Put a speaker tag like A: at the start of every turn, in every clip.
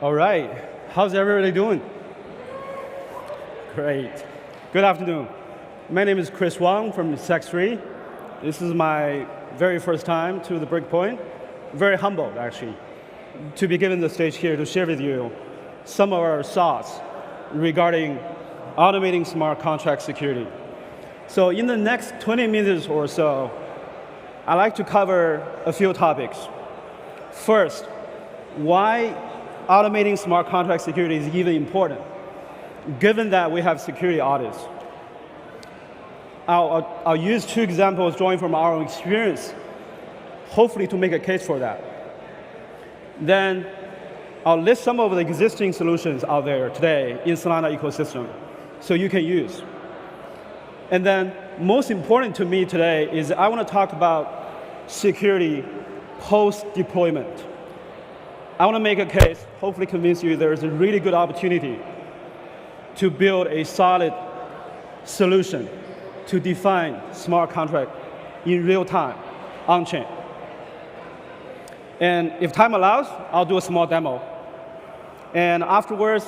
A: All right, how's everybody doing? Great. Good afternoon. My name is Chris Wang from Sec3. This is my very first time to the Breakpoint. Very humbled, actually, to be given the stage here to share with you some of our thoughts regarding automating smart contract security. So in the next 20 minutes or so, I'd like to cover a few topics. First, why automating smart contract security is even important, given that we have security audits. I'll use two examples drawing from our own experience, hopefully to make a case for that. Then I'll list some of the existing solutions out there today in Solana ecosystem so you can use. And then most important to me today is I want to talk about security post-deployment. I want to make a case, hopefully convince you there's a really good opportunity to build a solid solution to define smart contract in real time, on-chain. And if time allows, I'll do a small demo. And afterwards,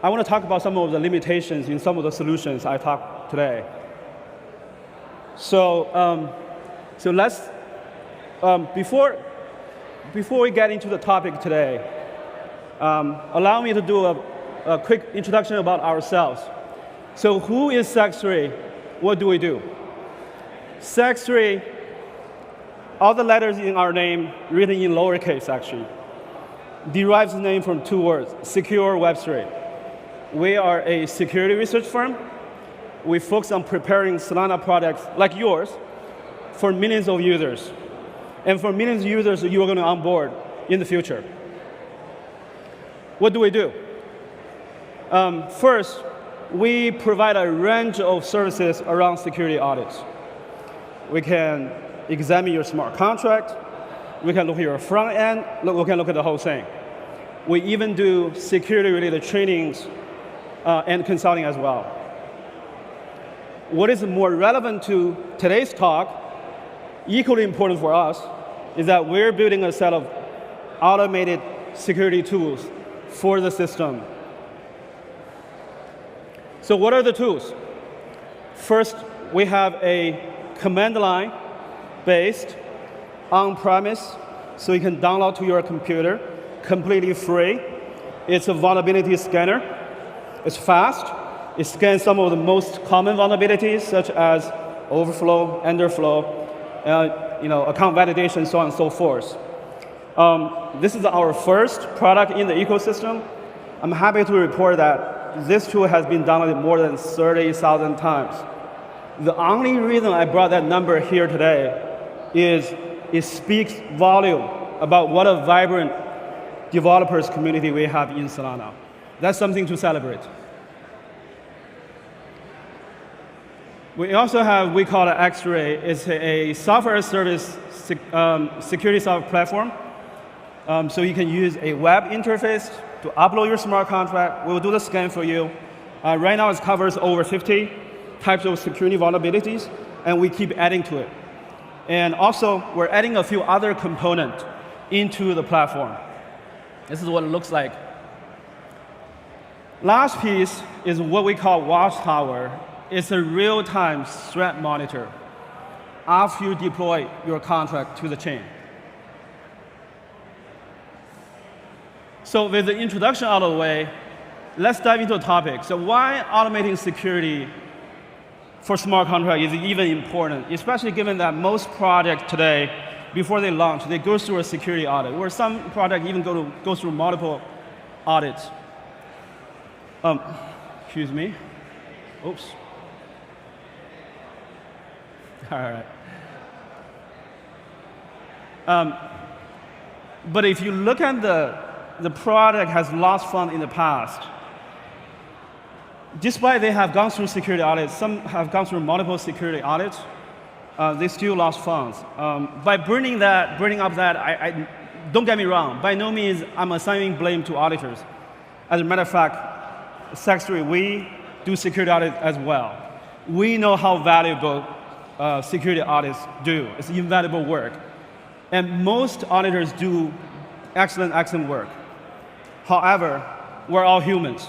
A: I want to talk about some of the limitations in some of the solutions I talked today. So, let's, before we get into the topic today, allow me to do a quick introduction about ourselves. So who is Sec3? What do we do? Sec3, all the letters in our name written in lowercase, actually, derives the name from two words, secure Web3. We are a security research firm. We focus on preparing Solana products like yours for millions of users. And for millions of users you are going to onboard in the future. What do we do? First, we provide a range of services around security audits. We can examine your smart contract. We can look at your front end. We can look at the whole thing. We even do security-related trainings and consulting as well. What is more relevant to today's talk, equally important for us, is that we're building a set of automated security tools for the system. So what are the tools? First, we have a command line based on-premise, so you can download to your computer, completely free. It's a vulnerability scanner. It's fast. It scans some of the most common vulnerabilities, such as overflow, underflow, account validation, so on and so forth. This is our first product in the ecosystem. I'm happy to report that this tool has been downloaded more than 30,000 times. The only reason I brought that number here today is it speaks volume about what a vibrant developers community we have in Solana. That's something to celebrate. We also have, we call it X-Ray. It's a software service security software platform. So you can use a web interface to upload your smart contract. We will do the scan for you. Right now it covers over 50 types of security vulnerabilities, and we keep adding to it. And also, we're adding a few other components into the platform. This is what it looks like. Last piece is what we call Watchtower. It's a real-time threat monitor after you deploy your contract to the chain. So with the introduction out of the way, let's dive into the topic. So why automating security for smart contract is even important, especially given that most projects today, before they launch, they go through a security audit, or some projects even go through multiple audits. Excuse me. Oops. All right. But if you look at the product has lost funds in the past, despite they have gone through security audits, some have gone through multiple security audits, they still lost funds. By bringing up that, don't get me wrong, by no means I'm assigning blame to auditors. As a matter of fact, Sec3, we do security audits as well. We know how valuable security audits do. It's invaluable work. And most auditors do excellent work. However, we're all humans.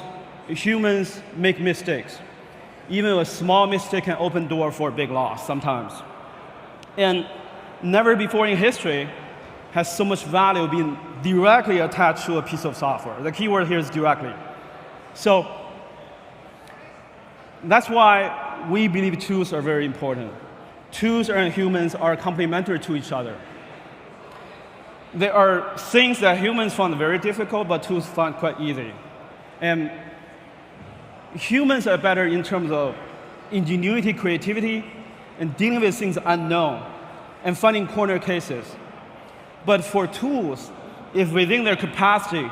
A: Humans make mistakes. Even a small mistake can open door for a big loss sometimes. And never before in history has so much value been directly attached to a piece of software. The key word here is directly. So that's why we believe tools are very important. Tools and humans are complementary to each other. There are things that humans find very difficult, but tools find quite easy. And humans are better in terms of ingenuity, creativity, and dealing with things unknown, and finding corner cases. But for tools, if within their capacity,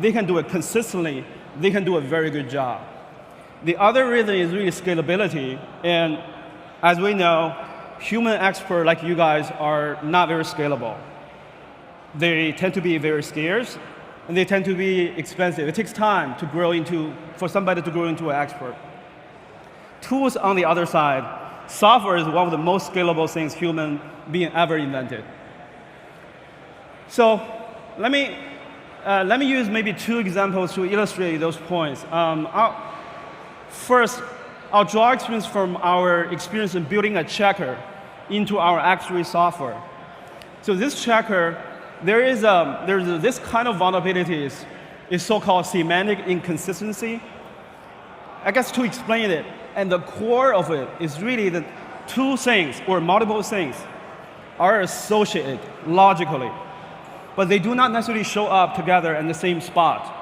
A: they can do it consistently, they can do a very good job. The other reason is really scalability, and as we know, human experts like you guys are not very scalable. They tend to be very scarce, and they tend to be expensive. It takes time to grow for somebody to grow into an expert. Tools on the other side, software is one of the most scalable things human being ever invented. So let me use maybe 2 examples to illustrate those points. First, I'll draw experience from our experience in building a checker into our X3 software. So this checker, there's this kind of vulnerabilities is so-called semantic inconsistency. I guess to explain it, and the core of it is really that 2 things or multiple things are associated logically, but they do not necessarily show up together in the same spot.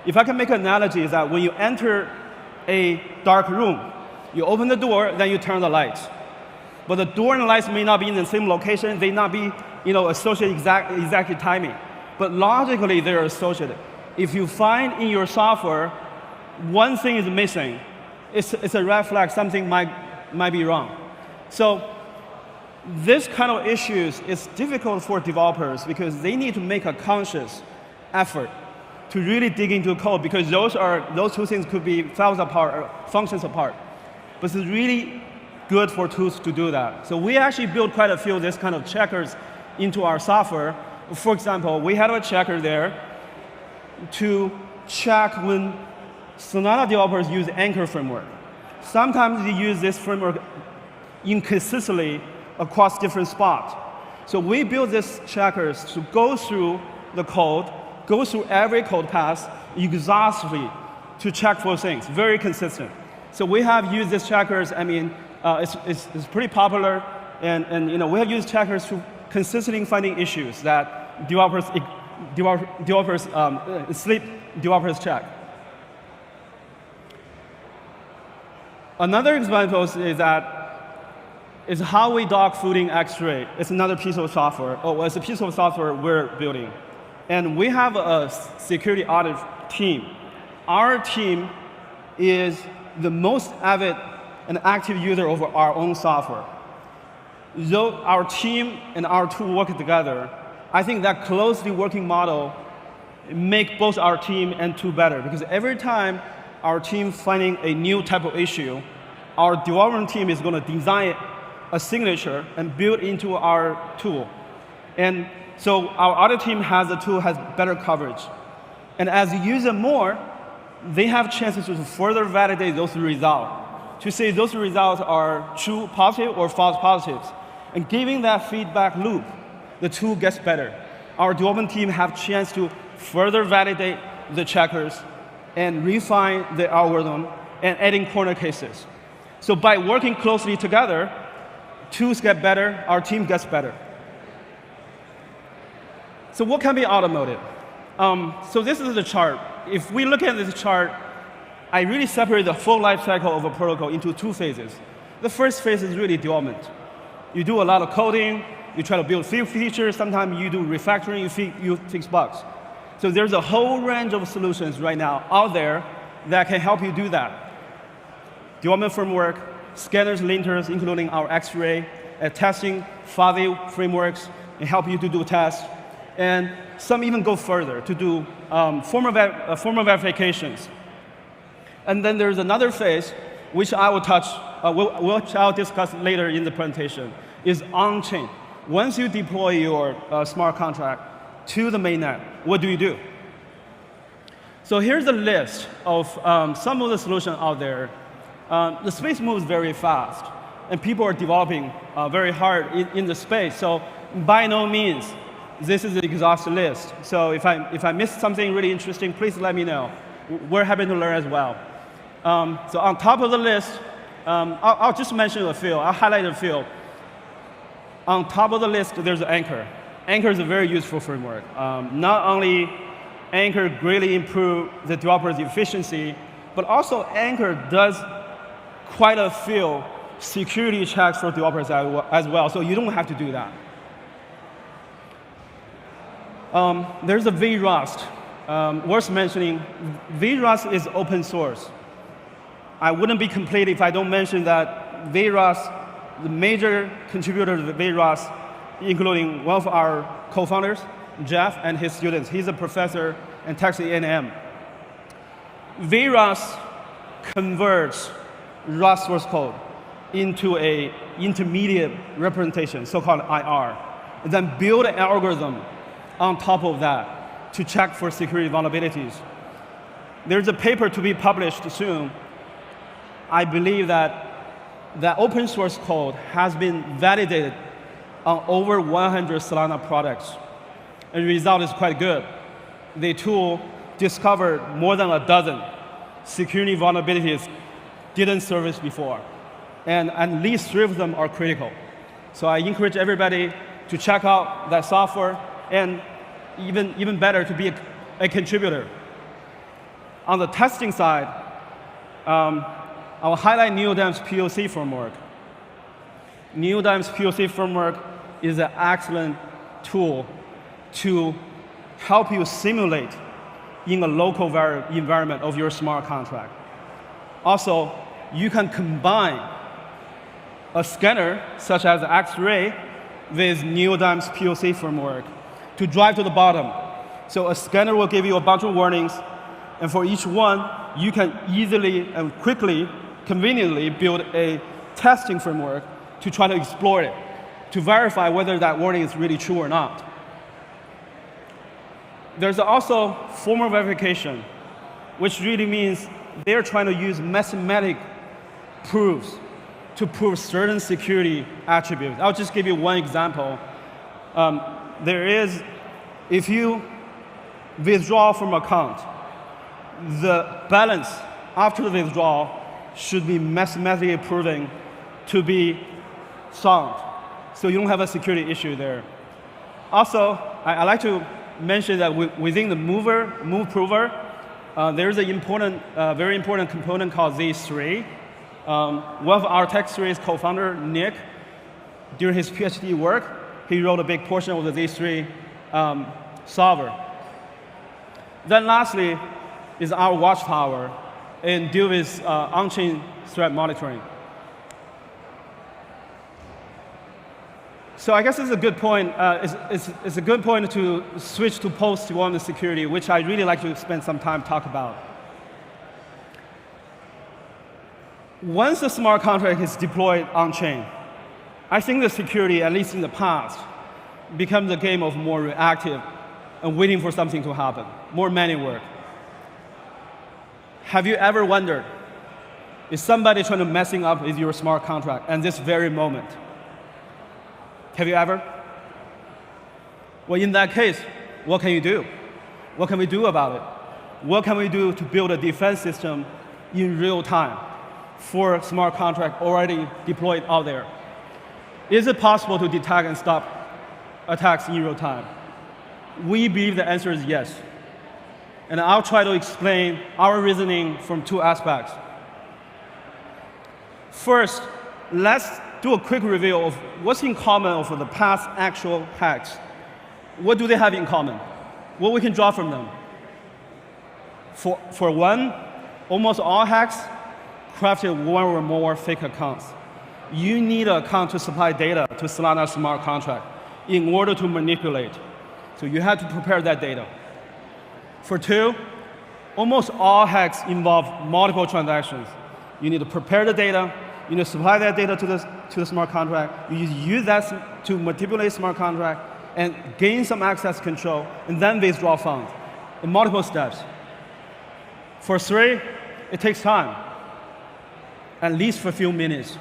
A: If I can make an analogy, is that when you enter a dark room, you open the door, then you turn the lights. But the door and lights may not be in the same location, they not be associated exactly timing. But logically, they're associated. If you find in your software one thing is missing, it's a red flag, something might be wrong. So this kind of issues is difficult for developers because they need to make a conscious effort to really dig into code, because those 2 things could be files apart or functions apart. But it's really good for tools to do that. So we actually built quite a few of this kind of checkers into our software. For example, we had a checker there to check when Sonata developers use Anchor framework. Sometimes they use this framework inconsistently across different spots. So we built these checkers to go through the code, go through every code path exhaustively to check for things, very consistent. So we have used these checkers. I mean, it's pretty popular, and we have used checkers to consistently finding issues that developers check. Another example is how we dog fooding X-ray. It's another piece of software. It's a piece of software we're building. And we have a security audit team. Our team is the most avid and active user of our own software. Though our team and our tool work together, I think that closely working model make both our team and tool better, because every time our team finding a new type of issue, our development team is going to design a signature and build into our tool. And so our other team has a tool has better coverage. And as you use it more, they have chances to further validate those results, to say those results are true positive or false positives. And giving that feedback loop, the tool gets better. Our development team have chance to further validate the checkers and refine the algorithm and adding corner cases. So by working closely together, tools get better, our team gets better. So what can be automated? So this is the chart. If we look at this chart, I really separate the full life cycle of a protocol into 2 phases. The first phase is really development. You do a lot of coding, you try to build features, sometimes you do refactoring, you fix bugs. So there's a whole range of solutions right now out there that can help you do that. Development framework, scanners, linters, including our X-ray, testing, fuzzy frameworks, and help you to do tests. And some even go further to do formal verifications. And then there's another phase, which I will touch, which I'll discuss later in the presentation, is on-chain. Once you deploy your smart contract to the mainnet, what do you do? So here's a list of some of the solutions out there. The space moves very fast, and people are developing very hard in the space. So by no means, this is an exhaustive list. So if I missed something really interesting, please let me know. We're happy to learn as well. So on top of the list, I'll just mention a few. I'll highlight a few. On top of the list, there's Anchor. Anchor is a very useful framework. Not only Anchor greatly improve the developer's efficiency, but also Anchor does quite a few security checks for developers as well, so you don't have to do that. There's a VRust. Worth mentioning, VRust is open source. I wouldn't be complete if I don't mention that VRust, the major contributor to VRust, including one of our co-founders, Jeff, and his students. He's a professor in Texas A&M. VRust converts Rust source code into an intermediate representation, so-called IR, and then build an algorithm on top of that to check for security vulnerabilities. There's a paper to be published soon. I believe that open source code has been validated on over 100 Solana products, and the result is quite good. The tool discovered more than a dozen security vulnerabilities didn't service before, and at least 3 of them are critical. So I encourage everybody to check out that software, and even better, to be a contributor. On the testing side, I'll highlight Neodym's POC framework. Neodym's POC framework is an excellent tool to help you simulate in a local environment of your smart contract. Also, you can combine a scanner, such as X-ray, with Neodym's POC framework to drive to the bottom. So a scanner will give you a bunch of warnings, and for each one, you can easily and quickly, conveniently build a testing framework to try to explore it, to verify whether that warning is really true or not. There's also formal verification, which really means they're trying to use mathematic proofs to prove certain security attributes. I'll just give you one example. If you withdraw from account, the balance after the withdrawal should be mathematically proven to be sound, so you don't have a security issue there. Also, I like to mention that within the move prover, there's an very important component called Z3. One of our Tech3's co-founder, Nick, during his PhD work, he wrote a big portion of the Z3 solver. Then lastly is our watchtower and deal with on-chain threat monitoring. So I guess it's a good point. It's a good point to switch to post-deployment security, which I really like to spend some time talk about. Once the smart contract is deployed on-chain, I think the security, at least in the past, becomes a game of more reactive and waiting for something to happen, more manual work. Have you ever wondered, is somebody trying to messing up with your smart contract at this very moment? Have you ever? Well, in that case, what can you do? What can we do about it? What can we do to build a defense system in real time for smart contract already deployed out there? Is it possible to detect and stop attacks in real time? We believe the answer is yes. And I'll try to explain our reasoning from 2 aspects. First, let's do a quick review of what's in common over the past actual hacks. What do they have in common? What we can draw from them? For one, almost all hacks crafted 1 or more fake accounts. You need an account to supply data to Solana smart contract in order to manipulate. So you have to prepare that data. For 2, almost all hacks involve multiple transactions. You need to prepare the data, you need to supply that data to the smart contract, you use that to manipulate smart contract and gain some access control, and then withdraw funds in multiple steps. For 3, it takes time, at least for a few minutes.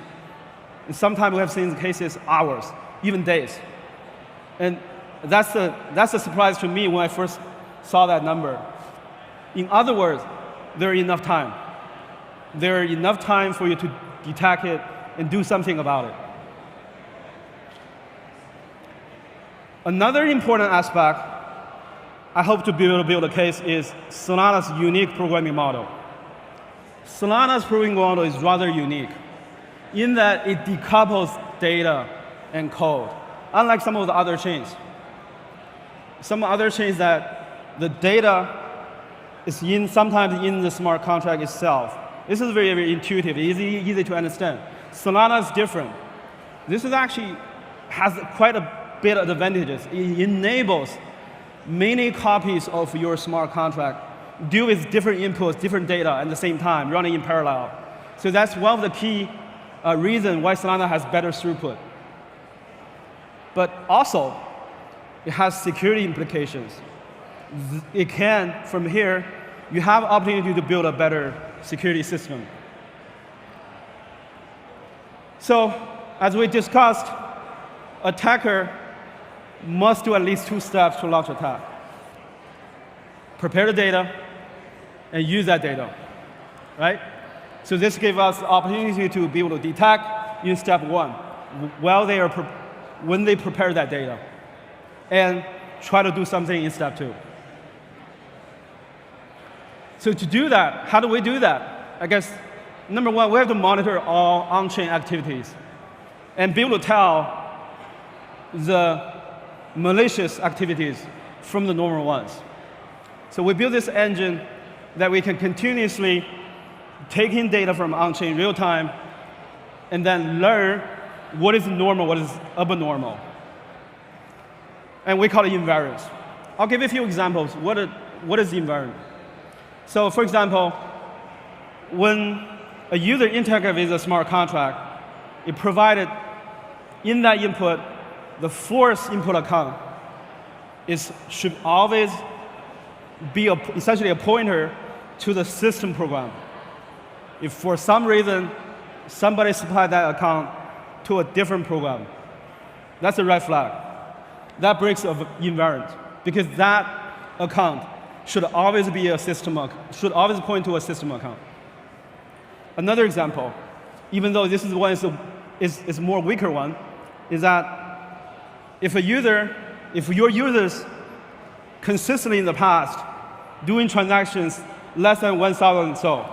A: And sometimes we have seen cases hours, even days. And that's a surprise to me when I first saw that number. In other words, there is enough time. There is enough time for you to detect it and do something about it. Another important aspect I hope to be able to build a case is Solana's unique programming model. Solana's programming model is rather unique in that it decouples data and code, unlike some of the other chains. Some other chains that the data is sometimes in the smart contract itself. This is very, very intuitive, easy to understand. Solana is different. This is actually has quite a bit of advantages. It enables many copies of your smart contract deal with different inputs, different data at the same time, running in parallel. So that's one of the key reasons why Solana has better throughput. But also, it has security implications. It can, from here, you have opportunity to build a better security system. So, as we discussed, attacker must do at least 2 steps to launch attack. Prepare the data and use that data, right? So this gives us the opportunity to be able to detect in step 1 when they prepare that data, and try to do something in step 2. So to do that, how do we do that? I guess, number 1, we have to monitor all on-chain activities and be able to tell the malicious activities from the normal ones. So we build this engine that we can continuously take in data from on-chain real time and then learn what is normal, what is abnormal. And we call it invariance. I'll give you a few examples. What is invariant? So for example, when a user interacts with a smart contract, it provided in that input, the force input account should always be essentially a pointer to the system program. If for some reason somebody supplied that account to a different program, that's a red flag. That breaks of invariant, because that account should always be a system account, should always point to a system account. Another example, even though this is one is more weaker one, is that if your users consistently in the past doing transactions less than 1,000 so,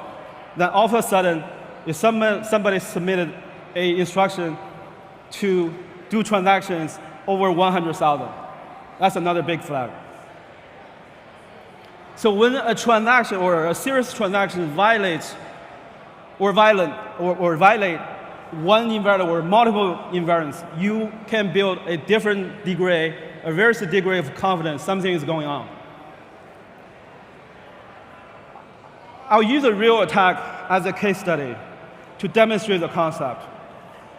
A: then all of a sudden, if somebody submitted an instruction to do transactions over 100,000, that's another big flag. So when a transaction or a series of transactions violate one invariant or multiple invariants, you can build a different degree, a various degree of confidence something is going on. I'll use a real attack as a case study to demonstrate the concept.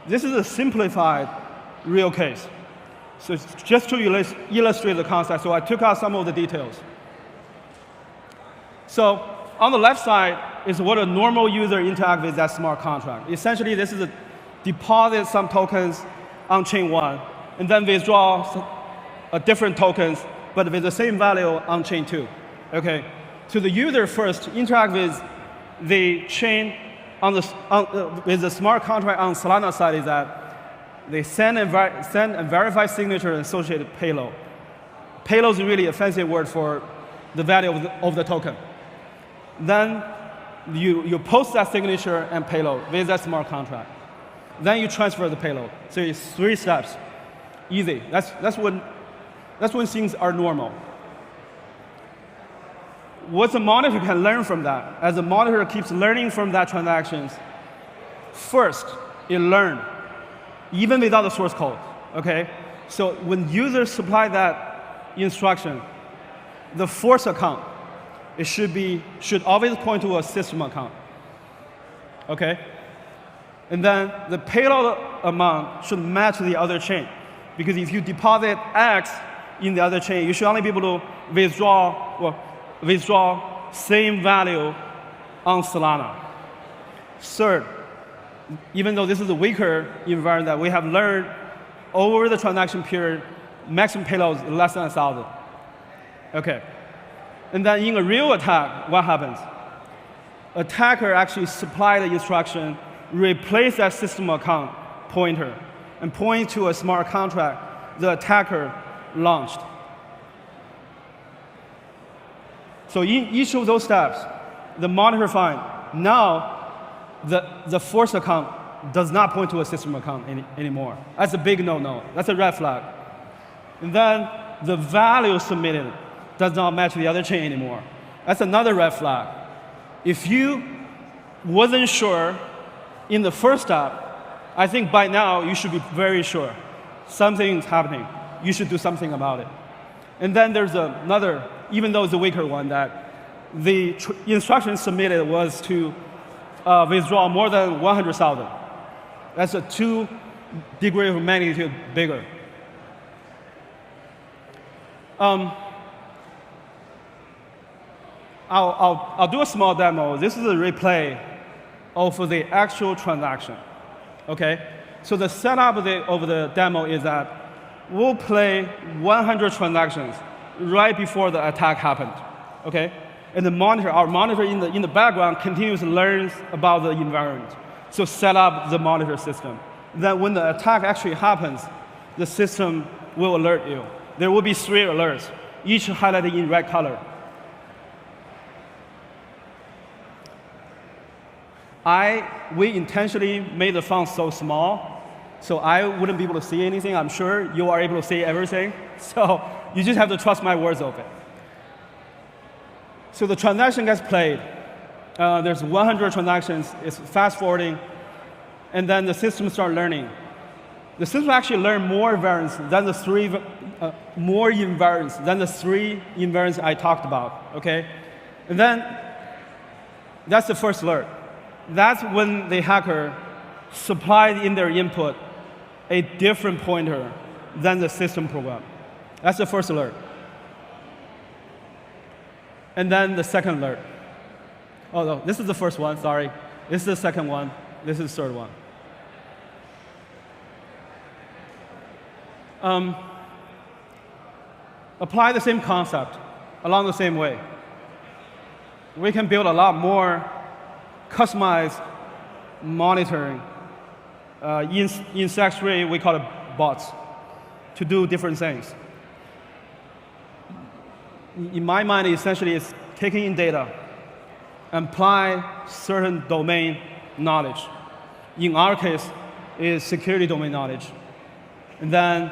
A: This is a simplified real case. So just to illustrate the concept, so I took out some of the details. So on the left side is what a normal user interacts with that smart contract. Essentially, this is a deposit some tokens on chain 1, and then withdraw different tokens, but with the same value on chain 2. Okay. So the user first interact with the chain with the smart contract on Solana side is that they send and verify signature and associated payload. Payload is really a fancy word for the value of the token. Then you post that signature and payload with that smart contract. Then you transfer the payload. So it's 3 steps. Easy. That's when things are normal. What the monitor can learn from that, as the monitor keeps learning from that transactions, first, it learns, even without the source code, okay? So when users supply that instruction, the force account, it should always point to a system account, okay? And then the payload amount should match the other chain, because if you deposit X in the other chain, you should only be able to withdraw same value on Solana. Third, even though this is a weaker environment that we have learned over the transaction period, maximum payload is less than 1,000. Okay. And then in a real attack, what happens? Attacker actually supply the instruction, replace that system account pointer, and point to a smart contract the attacker launched. So in each of those steps, the monitor finds now the forced account does not point to a system account anymore. That's a big no-no. That's a red flag. And then the value submitted does not match the other chain anymore. That's another red flag. If you wasn't sure in the first step, I think by now you should be very sure something's happening. You should do something about it. And then there's another, even though it's a weaker one, that the instruction submitted was to withdraw more than 100,000. That's a 2 degree of magnitude bigger. I'll do a small demo. This is a replay of the actual transaction. Okay? So the setup of the demo is that we'll play 100 transactions right before the attack happened. Okay? And our monitor in the background continues to learn about the environment. So set up the monitor system. Then when the attack actually happens, the system will alert you. There will be 3 alerts, each highlighted in red color. We intentionally made the font so small, so I wouldn't be able to see anything. I'm sure you are able to see everything. So you just have to trust my words of it. So the transaction gets played. There's 100 transactions. It's fast forwarding. And then the system starts learning. The system actually learned more invariants than the 3 invariants I talked about. Okay? And then that's the first alert. That's when the hacker supplied in their input a different pointer than the system program. That's the first alert. And then the second alert. Oh, no, this is the first one, sorry. This is the second one. This is the third one. Apply the same concept along the same way. We can build a lot more customized monitoring. In Sec3, we call it bots to do different things. In my mind, essentially, it's taking in data and apply certain domain knowledge. In our case, is security domain knowledge. And then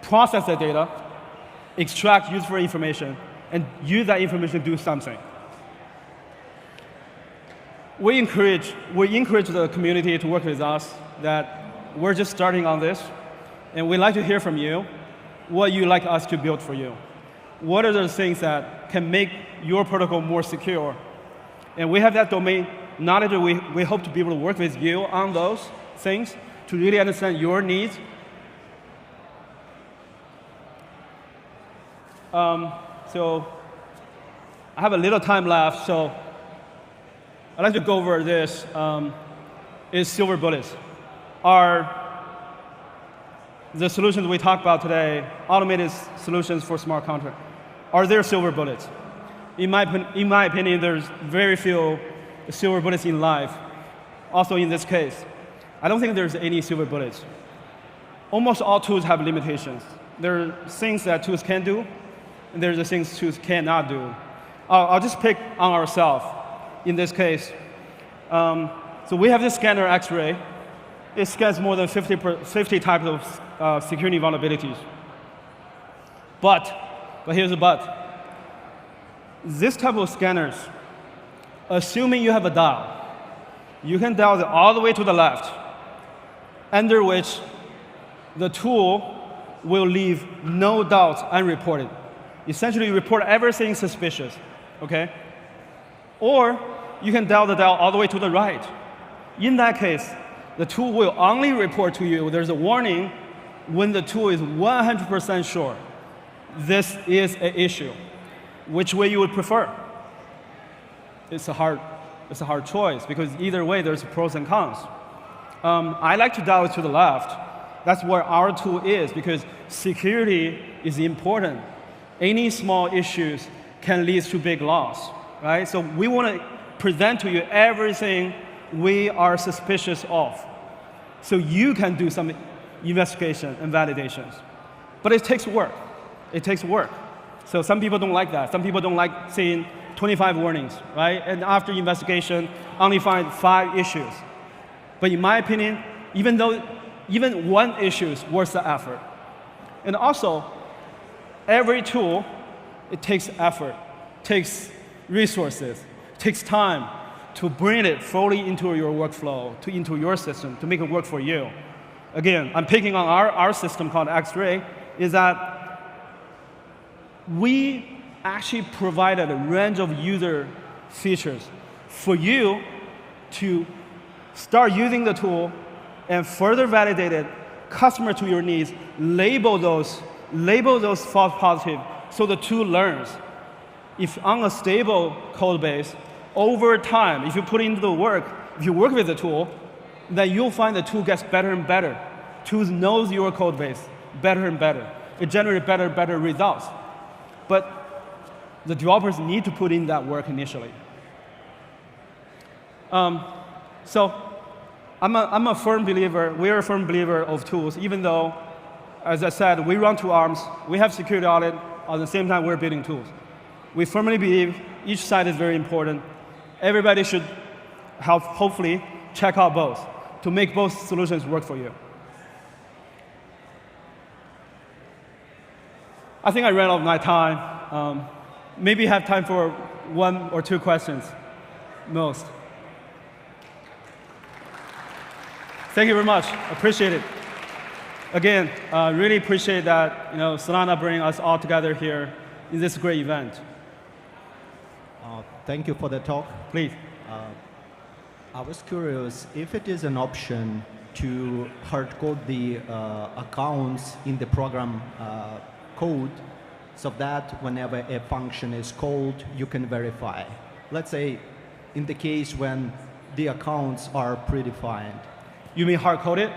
A: process that data, extract useful information, and use that information to do something. We encourage the community to work with us, that we're just starting on this, and we'd like to hear from you what you'd like us to build for you. What are the things that can make your protocol more secure? And we have that domain knowledge. We hope to be able to work with you on those things to really understand your needs. So I have a little time left, so I'd like to go over this, is silver bullets. The solutions we talked about today, automated solutions for smart contract, are there silver bullets? In my opinion, there's very few silver bullets in life. Also in this case, I don't think there's any silver bullets. Almost all tools have limitations. There are things that tools can do, and there's the things tools cannot do. I'll just pick on ourselves. In this case, so we have this scanner X-ray. It scans more than 50 types of security vulnerabilities. But here's the but. This type of scanners, assuming you have a dial, you can dial it all the way to the left, under which the tool will leave no doubts unreported. Essentially, you report everything suspicious, okay? Or you can dial the dial all the way to the right. In that case, the tool will only report to you. There's a warning when the tool is 100% sure this is an issue. Which way you would prefer? It's a hard it's a hard choice because either way there's pros and cons. I like to dial it to the left. That's where our tool is because security is important. Any small issues can lead to big loss, right? So we want to present to you everything we are suspicious of. So you can do some investigation and validations. But it takes work. It takes work. So some people don't like that. Some people don't like seeing 25 warnings, right? And after investigation, only find 5 issues. But in my opinion, even one issue is worth the effort. And also, every tool, it takes effort, takes resources, takes time to bring it fully into your workflow, into your system, to make it work for you. Again, I'm picking on our system called X-Ray, is that we actually provided a range of user features for you to start using the tool and further validate it, customer to your needs, label those false positive so the tool learns. If on a stable code base, over time, if you put into the work, if you work with the tool, then you'll find the tool gets better and better. Tools knows your code base better and better. It generates better and better results. But the developers need to put in that work initially. So I'm a firm believer, we're a firm believer of tools, even though, as I said, we run 2 arms, we have security audit, at the same time we're building tools. We firmly believe each side is very important. Everybody should hopefully check out both to make both solutions work for you. I think I ran out of my time. Maybe have time for 1 or 2 questions, most. Thank you very much. Appreciate it. Again, really appreciate that Solana bringing us all together here in this great event.
B: Thank you for the talk.
A: Please.
B: I was curious if it is an option to hard code the accounts in the program code so that whenever a function is called, you can verify. Let's say in the case when the accounts are predefined.
A: You mean hard code it?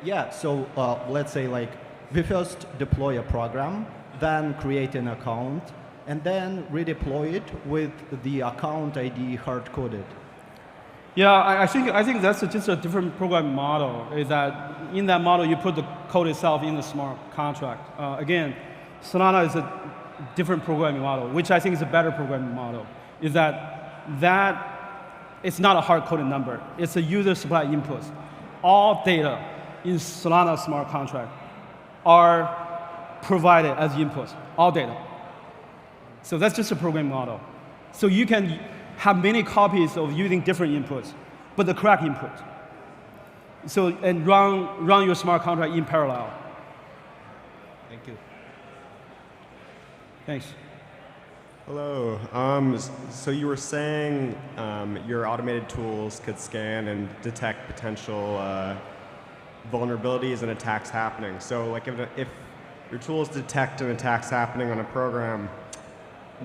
B: Yeah, so let's say like we first deploy a program, then create an account, and then redeploy it with the account ID hard-coded.
A: Yeah, I think that's just a different programming model, is that in that model you put the code itself in the smart contract. Again, Solana is a different programming model, which I think is a better programming model, is that it's not a hard-coded number. It's a user supply inputs. All data in Solana smart contract are provided as inputs, all data. So that's just a programming model. So you can have many copies of using different inputs, but the correct input. So, and run your smart contract in parallel.
B: Thank you.
A: Thanks.
C: Hello. So you were saying your automated tools could scan and detect potential vulnerabilities and attacks happening. So like if your tools detect an attacks happening on a program,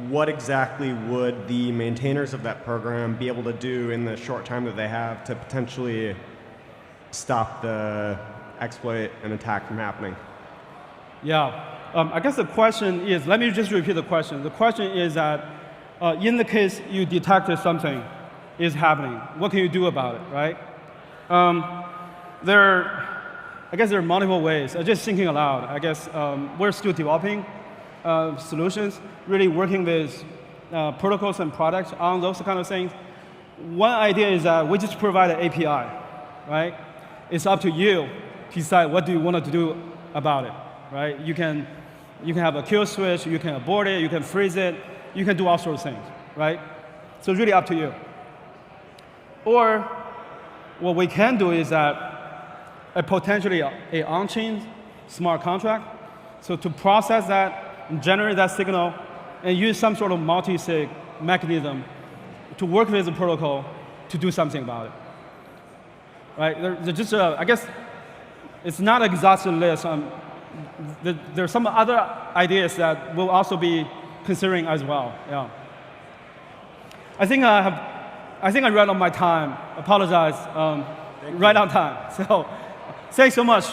C: what exactly would the maintainers of that program be able to do in the short time that they have to potentially stop the exploit and attack from happening?
A: Yeah. I guess the question is, let me just repeat the question. The question is that in the case you detected something is happening, what can you do about it, right? I guess there are multiple ways. Just thinking aloud, I guess we're still developing solutions, really working with protocols and products on those kind of things. One idea is that we just provide an API, right? It's up to you to decide what do you want to do about it, right? You can have a kill switch, you can abort it, you can freeze it, you can do all sorts of things, right? So it's really up to you. Or what we can do is that potentially a on-chain smart contract, so to process that, generate that signal, and use some sort of multi-sig mechanism to work with the protocol to do something about it. Right? There's just I guess it's not an exhaustive list. There's some other ideas that we'll also be considering as well. Yeah. I think I I think I ran on my time. Apologize. Right on time. So thanks so much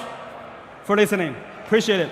A: for listening. Appreciate it.